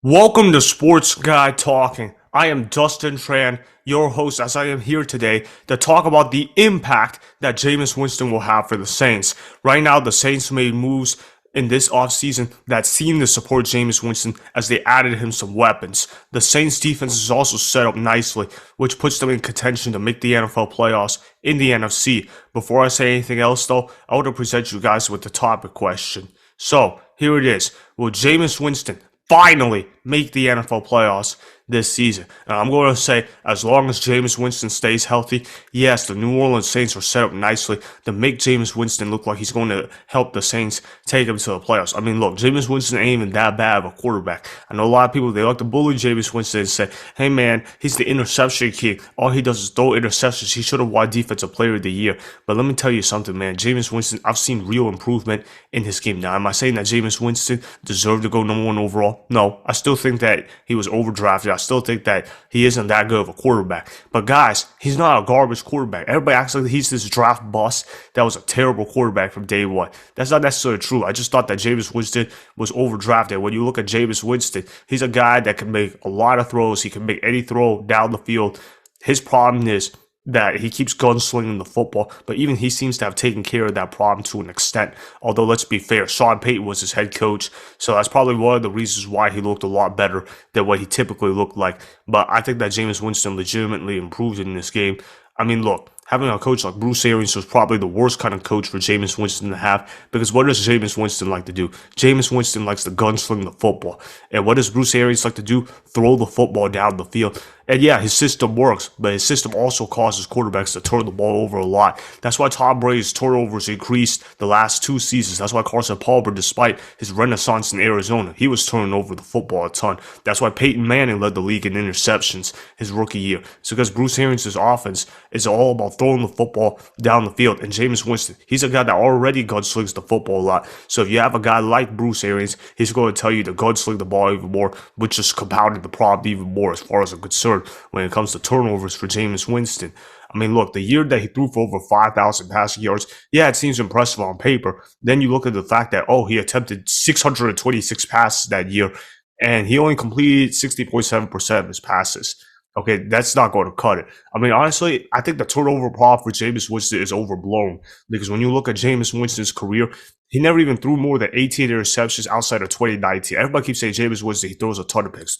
Welcome to Sports Guy Talking. I am Dustin Tran, your host, as I am here today to talk about the impact that Jameis Winston will have for the Saints. Right now, the Saints made moves in this offseason that seem to support Jameis Winston as they added him some weapons. The Saints defense is also set up nicely, which puts them in contention to make the NFL playoffs in the NFC. Before I say anything else, though, I want to present you guys with the topic question. So, here it is. Will Jameis Winston finally make the NFL playoffs this season? And I'm going to say, as long as Jameis Winston stays healthy, yes, the New Orleans Saints are set up nicely to make Jameis Winston look like he's going to help the Saints take them to the playoffs. I mean, look, Jameis Winston ain't even that bad of a quarterback. I know a lot of people, they like to bully Jameis Winston and say, hey man, he's the interception king. All he does is throw interceptions. He should have won Defensive Player of the Year. But let me tell you something, man. Jameis Winston, I've seen real improvement in his game. Now, am I saying that Jameis Winston deserved to go number one overall? No. I still think that he was overdrafted. I still think that he isn't that good of a quarterback. But guys, he's not a garbage quarterback. Everybody acts like he's this draft bust that was a terrible quarterback from day one. That's not necessarily true. I just thought that Jameis Winston was overdrafted. When you look at Jameis Winston, he's a guy that can make a lot of throws. He can make any throw down the field. His problem is that he keeps gunslinging the football, but even he seems to have taken care of that problem to an extent. Although, let's be fair, Sean Payton was his head coach, so that's probably one of the reasons why he looked a lot better than what he typically looked like. But I think that Jameis Winston legitimately improved in this game. I mean, look, having a coach like Bruce Arians was probably the worst kind of coach for Jameis Winston to have, because what does Jameis Winston like to do? Jameis Winston likes to gunsling the football. And what does Bruce Arians like to do? Throw the football down the field. And yeah, his system works, but his system also causes quarterbacks to turn the ball over a lot. That's why Tom Brady's turnovers increased the last 2 seasons. That's why Carson Palmer, despite his renaissance in Arizona, he was turning over the football a ton. That's why Peyton Manning led the league in interceptions his rookie year. It's because Bruce Arians' offense is all about throwing the football down the field. And Jameis Winston, he's a guy that already gunslings the football a lot. So if you have a guy like Bruce Arians, he's going to tell you to gunsling the ball even more, which just compounded the problem even more as far as I'm concerned when it comes to turnovers for Jameis Winston. I mean, look, the year that he threw for over 5,000 passing yards, yeah, it seems impressive on paper. Then you look at the fact that, he attempted 626 passes that year, and he only completed 60.7% of his passes. Okay, that's not going to cut it. I mean, honestly, I think the turnover problem for Jameis Winston is overblown, because when you look at Jameis Winston's career, he never even threw more than 18 interceptions outside of 2019. Everybody keeps saying Jameis Winston, he throws a ton of picks.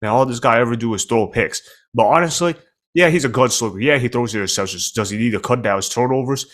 Man, all this guy ever do is throw picks. But honestly, yeah, he's a gunslinger. Yeah, he throws interceptions. Does he need to cut down his turnovers?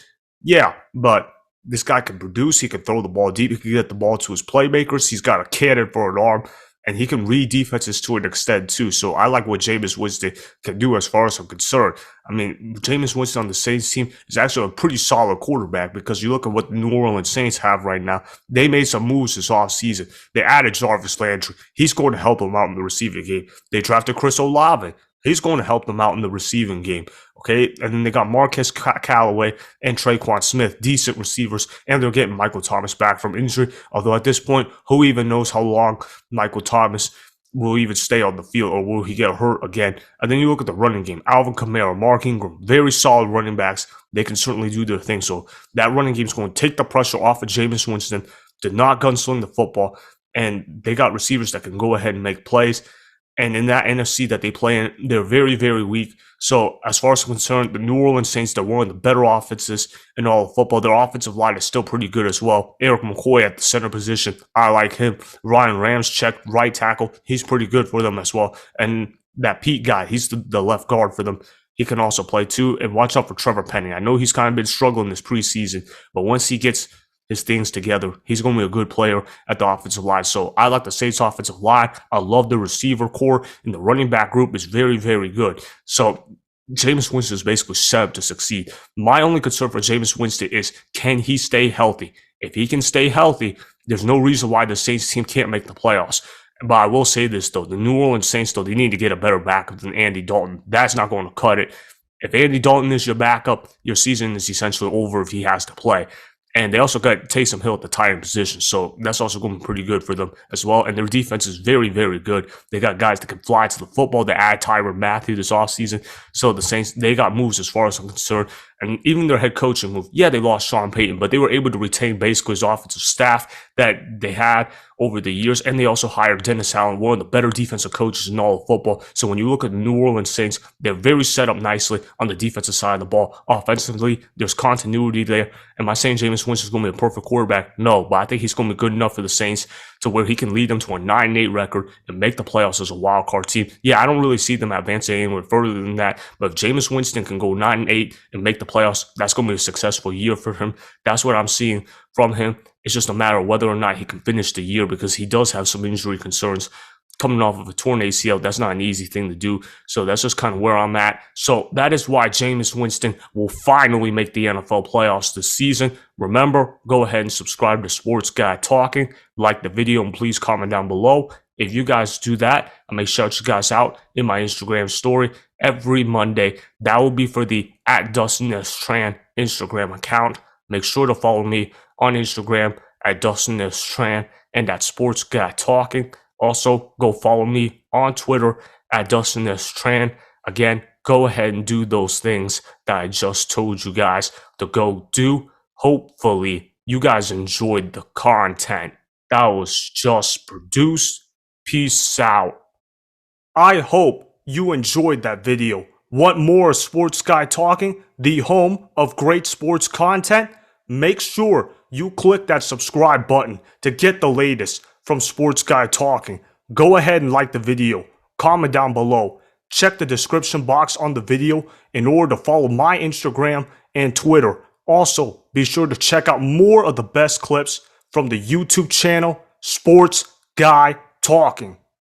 Yeah, but this guy can produce. He can throw the ball deep. He can get the ball to his playmakers. He's got a cannon for an arm, and he can read defenses to an extent too. So I like what Jameis Winston can do as far as I'm concerned. I mean, Jameis Winston on the Saints team is actually a pretty solid quarterback, because you look at what the New Orleans Saints have right now. They made some moves this offseason. They added Jarvis Landry. He's going to help them out in the receiving game. They drafted Chris Olave. He's going to help them out in the receiving game. Okay, and then they got Marquez Callaway and Traquan Smith, decent receivers, and they're getting Michael Thomas back from injury. Although at this point, who even knows how long Michael Thomas will even stay on the field, or will he get hurt again? And then you look at the running game. Alvin Kamara, Mark Ingram, very solid running backs. They can certainly do their thing. So that running game is going to take the pressure off of Jameis Winston to not gunsling the football. And they got receivers that can go ahead and make plays. And in that NFC that they play in, they're very, very weak. So as far as I'm concerned, the New Orleans Saints, they're one of the better offenses in all of football. Their offensive line is still pretty good as well. Eric McCoy at the center position, I like him. Ryan Ramczyk, right tackle, he's pretty good for them as well. And that Pete guy, he's the left guard for them. He can also play too. And watch out for Trevor Penning. I know he's kind of been struggling this preseason, but once he gets his things together, he's going to be a good player at the offensive line. So I like the Saints offensive line. I love the receiver core, and the running back group is very, very good. So Jameis Winston is basically set up to succeed. My only concern for Jameis Winston is, can he stay healthy? If he can stay healthy, there's no reason why the Saints team can't make the playoffs. But I will say this, though. The New Orleans Saints, though, they need to get a better backup than Andy Dalton. That's not going to cut it. If Andy Dalton is your backup, your season is essentially over if he has to play. And they also got Taysom Hill at the tight end position, so that's also going to be pretty good for them as well. And their defense is very, very good. They got guys that can fly to the football. They add Tyrann Mathieu this offseason. So the Saints, they got moves as far as I'm concerned. And even their head coaching move, yeah, they lost Sean Payton, but they were able to retain basically his offensive staff that they had over the years. And they also hired Dennis Allen, one of the better defensive coaches in all of football. So when you look at the New Orleans Saints, they're very set up nicely on the defensive side of the ball. Offensively, there's continuity there. Am I saying Jameis Winston is going to be a perfect quarterback? No, but I think he's going to be good enough for the Saints to where he can lead them to a 9-8 record and make the playoffs as a wild card team. Yeah, I don't really see them advancing anywhere further than that. But if Jameis Winston can go 9-8 and make the playoffs, that's going to be a successful year for him. That's what I'm seeing from him. It's just a matter of whether or not he can finish the year, because he does have some injury concerns. Coming off of a torn ACL, that's not an easy thing to do. So that's just kind of where I'm at. So that is why Jameis Winston will finally make the NFL playoffs this season. Remember, go ahead and subscribe to Sports Guy Talking. Like the video and please comment down below. If you guys do that, I may shout you guys out in my Instagram story every Monday. That will be for the @DustinTran Instagram account. Make sure to follow me on Instagram @DustinTran and Sports Guy Talking. Also, go follow me on Twitter @DustinTran. Again, go ahead and do those things that I just told you guys to go do. Hopefully, you guys enjoyed the content that was just produced. Peace out. I hope you enjoyed that video. Want more Sports Guy Talking, the home of great sports content? Make sure you click that subscribe button to get the latest from Sports Guy Talking. Go ahead and like the video. Comment down below. Check the description box on the video in order to follow my Instagram and Twitter. Also, be sure to check out more of the best clips from the YouTube channel, Sports Guy Talking.